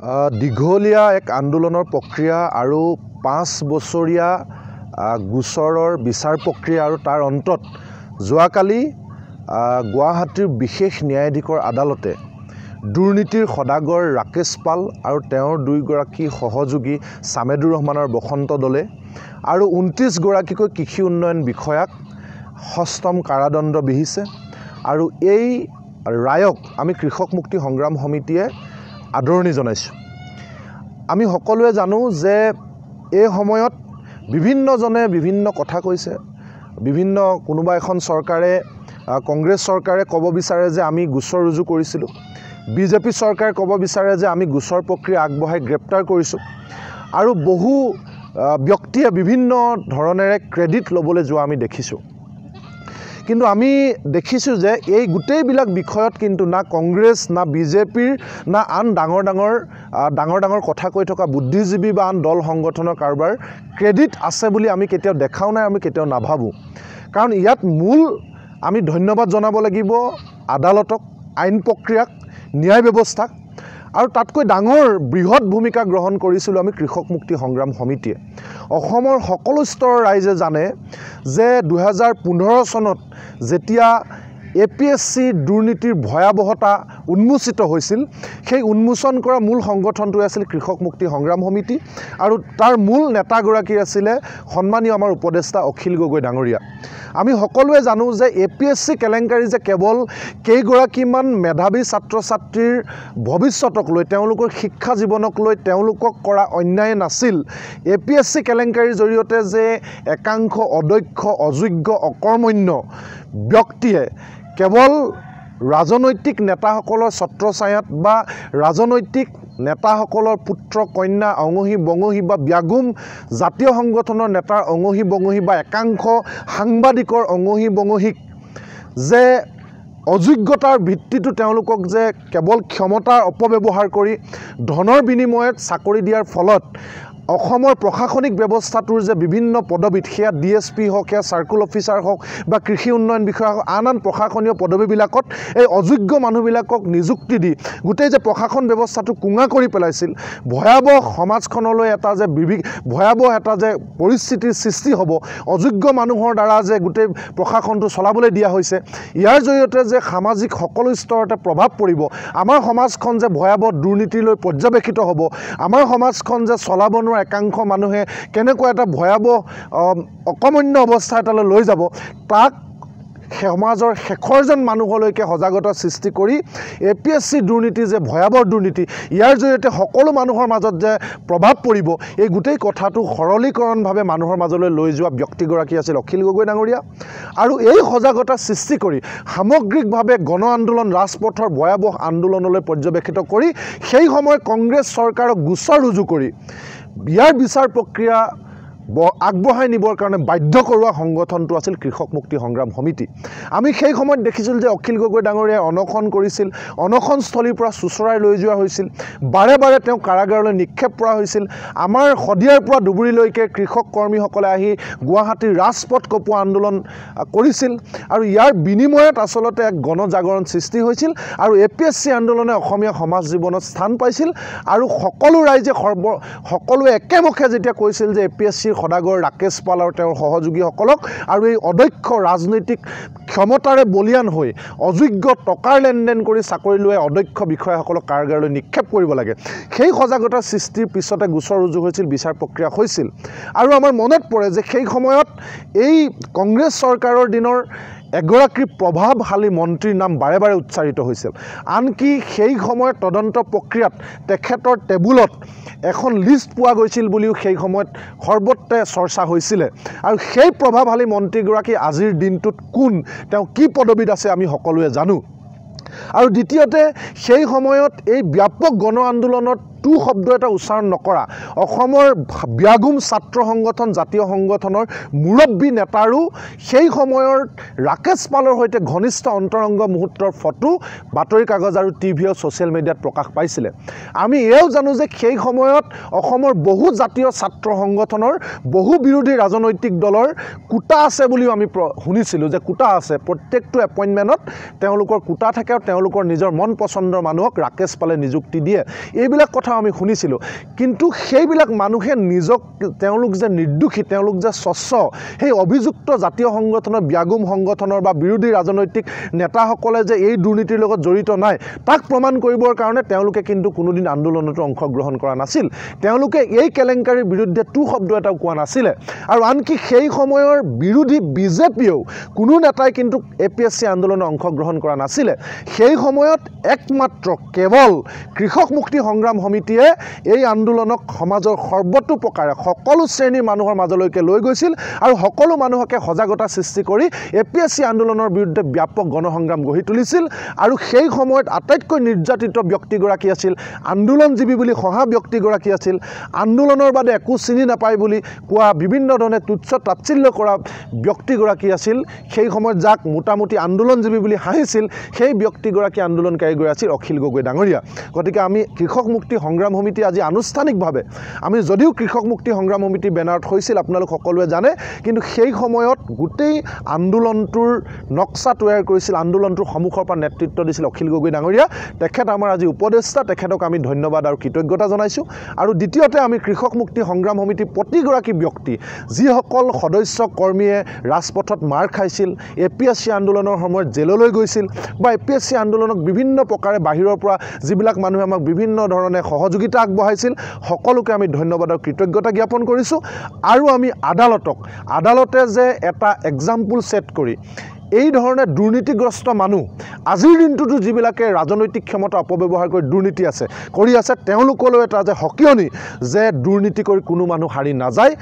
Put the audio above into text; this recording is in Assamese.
দীঘলীয়া এক আন্দোলনৰ প্ৰক্ৰিয়া আৰু 5 বছৰীয়া গোচৰৰ বিচাৰ প্ৰক্ৰিয়া আৰু তাৰ অন্তত যোৱাকালি গুৱাহাটীৰ বিশেষ ন্যায়াধীশৰ আদালতে দুৰ্নীতিৰ সদাগৰ ৰাকেশ পাল আৰু তেওঁৰ 2 গৰাকী সহযোগী সামেদুৰ ৰহমানৰ বসন্ত দলে আৰু 29 গৰাকীকৈ কৃষি উন্নয়ন বিষয়াক সষ্টম কাৰাদণ্ড বিহিছে আৰু এই ৰায়ক আমি কৃষক মুক্তি সংগ্ৰাম সমিতিয়ে আদৰণি জনাইছোঁ। আমি সকলোৱে জানো যে এই সময়ত বিভিন্নজনে বিভিন্ন কথা কৈছে। বিভিন্ন কোনোবা এখন চৰকাৰে কংগ্ৰেছ চৰকাৰে ক'ব বিচাৰে যে আমি গোচৰ ৰুজু কৰিছিলোঁ, বিজেপি চৰকাৰে ক'ব বিচাৰে যে আমি গোচৰ প্ৰক্ৰিয়া আগবঢ়াই গ্ৰেপ্তাৰ কৰিছোঁ আৰু বহু ব্যক্তিয়ে বিভিন্ন ধৰণেৰে ক্ৰেডিট ল'বলৈ যোৱা আমি দেখিছোঁ। কিন্তু আমি দেখিছোঁ যে এই গোটেইবিলাক বিষয়ত কিন্তু না কংগ্ৰেছ না বিজেপিৰ না আন ডাঙৰ কথা কৈ থকা বুদ্ধিজীৱী বা আন দল সংগঠনৰ কাৰোবাৰ ক্ৰেডিট আছে বুলি আমি কেতিয়াও দেখাও নাই, আমি কেতিয়াও নাভাবোঁ। কাৰণ ইয়াত মূল আমি ধন্যবাদ জনাব লাগিব আদালতক, আইন প্ৰক্ৰিয়াক, ন্যায় ব্যৱস্থাক আৰু তাতকৈ ডাঙৰ বৃহৎ ভূমিকা গ্ৰহণ কৰিছিলোঁ আমি কৃষক মুক্তি সংগ্ৰাম সমিতিয়ে। অসমৰ সকলো স্তৰৰ ৰাইজে জানে যে 2015 চনত যেতিয়া APSC দুৰ্নীতিৰ ভয়াৱহতা উন্মোচিত হৈছিল, সেই উন্মোচন কৰা মূল সংগঠনটোৱে আছিল কৃষক মুক্তি সংগ্ৰাম সমিতি আৰু তাৰ মূল নেতাগৰাকী আছিলে সন্মানীয় আমাৰ উপদেষ্টা অখিল গগৈ ডাঙৰীয়া। আমি সকলোৱে জানো যে APSC কেলেংকাৰী যে কেৱল কেইগৰাকীমান মেধাৱী ছাত্ৰ ছাত্ৰীৰ ভৱিষ্যতক লৈ, তেওঁলোকৰ শিক্ষা জীৱনক লৈ তেওঁলোকক কৰা অন্যায় নাছিল। APSC কেলেংকাৰীৰ জৰিয়তে যে একাংশ অদক্ষ, অযোগ্য, অকৰ্মণ্য ব্যক্তিয়ে কেৱল ৰাজনৈতিক নেতাসকলৰ ছত্ৰছায়াত বা ৰাজনৈতিক নেতাসকলৰ পুত্ৰ কন্যা অঙহী বঙহী বা ব্যাগুম জাতীয় সংগঠনৰ নেতাৰ অঙহী বঙহী বা একাংশ সাংবাদিকৰ অঙহী বঙহীক যে অযোগ্যতাৰ ভিত্তিটো তেওঁলোকক যে কেৱল ক্ষমতাৰ অপব্যৱহাৰ কৰি ধনৰ বিনিময়ত চাকৰি দিয়াৰ ফলত অসমৰ প্ৰশাসনিক ব্যৱস্থাটোৰ যে বিভিন্ন পদবীত, সেয়া DSP হওক, সেয়া চাৰ্কুল অফিচাৰ হওক বা কৃষি উন্নয়ন বিষয়া হওক, আন প্ৰশাসনীয় পদবীবিলাকত এই অযোগ্য মানুহবিলাকক নিযুক্তি দি গোটেই যে প্ৰশাসন ব্যৱস্থাটো কুঙা কৰি পেলাইছিল, ভয়াৱহ সমাজখনলৈ এটা যে ভয়াৱহ এটা যে পৰিস্থিতিৰ সৃষ্টি হ'ব, অযোগ্য মানুহৰ দ্বাৰা যে গোটেই প্ৰশাসনটো চলাবলৈ দিয়া হৈছে, ইয়াৰ জৰিয়তে যে সামাজিক সকলো স্তৰতে প্ৰভাৱ পৰিব, আমাৰ সমাজখন যে ভয়াৱহ দুৰ্নীতিলৈ পৰ্যবেক্ষিত হ'ব, আমাৰ সমাজখন যে চলাব নোৱাৰা একাংশ মানুহে কেনেকুৱা এটা ভয়াৱহ অকমন্য অৱস্থা এটালৈ লৈ যাব, তাক সমাজৰ শেষৰজন মানুহলৈকে সজাগতা সৃষ্টি কৰি APSC দুৰ্নীতি যে ভয়াৱহ দুৰ্নীতি, ইয়াৰ জৰিয়তে সকলো মানুহৰ মাজত যে প্ৰভাৱ পৰিব, এই গোটেই কথাটো সৰলীকৰণভাৱে মানুহৰ মাজলৈ লৈ যোৱা ব্যক্তিগৰাকী আছিল অখিল গগৈ ডাঙৰীয়া। আৰু এই সজাগতা সৃষ্টি কৰি সামগ্ৰিকভাৱে গণ আন্দোলন, ৰাজপথৰ ভয়াৱহ আন্দোলনলৈ পৰ্যবেক্ষিত কৰি সেই সময় কংগ্ৰেছ চৰকাৰক গোচৰ ৰুজু কৰি ইয়াৰ বিচাৰ প্ৰক্ৰিয়া আগবঢ়াই নিবৰ কাৰণে বাধ্য কৰোৱা সংগঠনটো আছিল কৃষক মুক্তি সংগ্ৰাম সমিতি। আমি সেই সময়ত দেখিছিলোঁ যে অখিল গগৈ ডাঙৰীয়াই অনশন কৰিছিল, অনশনস্থলীৰ পৰা চুচৰাই লৈ যোৱা হৈছিল, বাৰে বাৰে তেওঁ কাৰাগাৰলৈ নিক্ষেপ কৰা হৈছিল। আমাৰ শদিয়াৰ পৰা ধুবুৰীলৈকে কৃষক কৰ্মীসকলে আহি গুৱাহাটীৰ ৰাজপথ কপোৱা আন্দোলন কৰিছিল আৰু ইয়াৰ বিনিময়ত আচলতে এক গণজাগৰণ সৃষ্টি হৈছিল আৰু APSC আন্দোলনে অসমীয়া সমাজ জীৱনত স্থান পাইছিল আৰু সকলো ৰাইজে সকলোৱে একেমুখে যেতিয়া কৈছিল যে APSC সদাগৰ ৰাকেশ পাল আৰু তেওঁৰ সহযোগীসকলক আৰু এই অদক্ষ ৰাজনৈতিক ক্ষমতাৰে বলিয়ান হৈ অযোগ্য টকাৰ লেনদেন কৰি চাকৰি লোৱা অদক্ষ বিষয়াসকলক কাৰাগাৰলৈ নিক্ষেপ কৰিব লাগে, সেই সজাগতা সৃষ্টিৰ পিছতে গোচৰ ৰুজু হৈছিল, বিচাৰ প্ৰক্ৰিয়া হৈছিল। আৰু আমাৰ মনত পৰে যে সেই সময়ত এই কংগ্ৰেছ চৰকাৰৰ দিনৰ এগৰাকী প্ৰভাৱশালী মন্ত্ৰীৰ নাম বাৰে বাৰে উচ্চাৰিত হৈছিল। আনকি সেই সময়ত তদন্ত প্ৰক্ৰিয়াত তেখেতৰ টেবুলত এখন লিষ্ট পোৱা গৈছিল বুলিও সেই সময়ত সৰ্বত্ৰে চৰ্চা হৈছিলে। আৰু সেই প্ৰভাৱশালী মন্ত্ৰীগৰাকী আজিৰ দিনটোত কোন, তেওঁ কি পদবীত আছে আমি সকলোৱে জানো। আৰু দ্বিতীয়তে সেই সময়ত এই ব্যাপক গণ আন্দোলনত টু শব্দ এটা উচ্চাৰণ নকৰা অসমৰ ব্যাগুম ছাত্ৰ সংগঠন, জাতীয় সংগঠনৰ মুৰব্বী নেতাৰো সেই সময়ৰ ৰাকেশ পালৰ সৈতে ঘনিষ্ঠ অন্তৰংগ মুহূৰ্তৰ ফটো বাতৰি কাগজ আৰু টিভি আৰু ছ'চিয়েল মিডিয়াত প্ৰকাশ পাইছিলে। আমি এয়াও জানো যে সেই সময়ত অসমৰ বহু জাতীয় ছাত্ৰ সংগঠনৰ, বহু বিৰোধী ৰাজনৈতিক দলৰ কোটা আছে বুলিও আমি শুনিছিলোঁ যে কোটা আছে, প্ৰত্যেকটো এপইণ্টমেণ্টত তেওঁলোকৰ কোটা থাকে আৰু তেওঁলোকৰ নিজৰ মন পচন্দৰ মানুহক ৰাকেশ পালে নিযুক্তি দিয়ে। এইবিলাক কথা কথাও আমি শুনিছিলোঁ কিন্তু সেইবিলাক মানুহে নিজক তেওঁলোক যে নিৰ্দোষী তেওঁলোক যে স্বচ্ছ সেই অভিযুক্ত জাতীয় সংগঠনৰ ব্যাগুম সংগঠনৰ বা বিৰোধী ৰাজনৈতিক নেতাসকলে যে এই দুৰ্নীতিৰ লগত জড়িত নাই তাক প্ৰমাণ কৰিবৰ কাৰণে তেওঁলোকে কিন্তু কোনোদিন আন্দোলনতো অংশগ্ৰহণ কৰা নাছিল তেওঁলোকে এই কেলেংকাৰীৰ বিৰুদ্ধে টু শব্দ এটাও কোৱা নাছিলে আৰু আনকি সেই সময়ৰ বিৰোধী বিজেপিয়েও কোনো নেতাই কিন্তু এপিএছচি আন্দোলনত অংশগ্ৰহণ কৰা নাছিলে সেই সময়ত একমাত্ৰ কেৱল কৃষক মুক্তি সংগ্ৰাম সমিতিয়ে এই আন্দোলনক সমাজৰ সৰ্বতো প্ৰকাৰে সকলো শ্ৰেণীৰ মানুহৰ মাজলৈকে লৈ গৈছিল আৰু সকলো মানুহকে সজাগতা সৃষ্টি কৰি এপিএছচি আন্দোলনৰ বিৰুদ্ধে ব্যাপক গণসংগ্ৰাম গঢ়ি তুলিছিল আৰু সেই সময়ত আটাইতকৈ নিৰ্যাতিত ব্যক্তিগৰাকী আছিল আন্দোলনজীৱী বুলি সহা ব্যক্তিগৰাকী আছিল আন্দোলনৰ বাদে একো চিনি নাপায় বুলি কোৱা বিভিন্ন ধৰণে তুচ্ছ তাচ্ছিল্য কৰা ব্যক্তিগৰাকী আছিল সেই সময়ত যাক মোটামুটি আন্দোলনজীৱী বুলি হাঁহিছিল সেই ব্যক্তিগৰাকী আন্দোলনকাৰীগৰাকী আছিল অখিল গগৈ ডাঙৰীয়া গতিকে আমি কৃষক মুক্তি সংগ্ৰাম সমিতি আজি আনুষ্ঠানিকভাৱে আমি যদিও কৃষক মুক্তি সংগ্ৰাম সমিতি বেনাৰত হৈছিল আপোনালোক সকলোৱে জানে কিন্তু সেই সময়ত গোটেই আন্দোলনটোৰ নক্সা তৈয়াৰ কৰিছিল আন্দোলনটোৰ সন্মুখৰ পৰা নেতৃত্ব দিছিল অখিল গগৈ ডাঙৰীয়া তেখেত আমাৰ আজি উপদেষ্টা তেখেতক আমি ধন্যবাদ আৰু কৃতজ্ঞতা জনাইছোঁ আৰু দ্বিতীয়তে আমি কৃষক মুক্তি সংগ্ৰাম সমিতি প্ৰতিগৰাকী ব্যক্তি যিসকল সদস্য কৰ্মীয়ে ৰাজপথত মাৰ খাইছিল এপিএছচি আন্দোলনৰ সময়ত জেললৈ গৈছিল বা এপিএছচি আন্দোলনক বিভিন্ন প্ৰকাৰে বাহিৰৰ পৰা যিবিলাক মানুহে আমাক বিভিন্ন ধৰণে সহযোগিতা আগবঢ়াইছিল সকলোকে আমি ধন্যবাদ আৰু কৃতজ্ঞতা জ্ঞাপন কৰিছোঁ আৰু আমি আদালতে যে এটা এক্সাম্পল ছেট কৰি এই ধৰণে দুৰ্নীতিগ্ৰস্ত মানুহ আজিৰ দিনটোতো যিবিলাকে ৰাজনৈতিক ক্ষমতা অপব্যৱহাৰ কৰি দুৰ্নীতি কৰি আছে তেওঁলোকলৈ এটা যে হকিয়নি যে দুৰ্নীতি কৰি কোনো মানুহ হাৰি নাযায়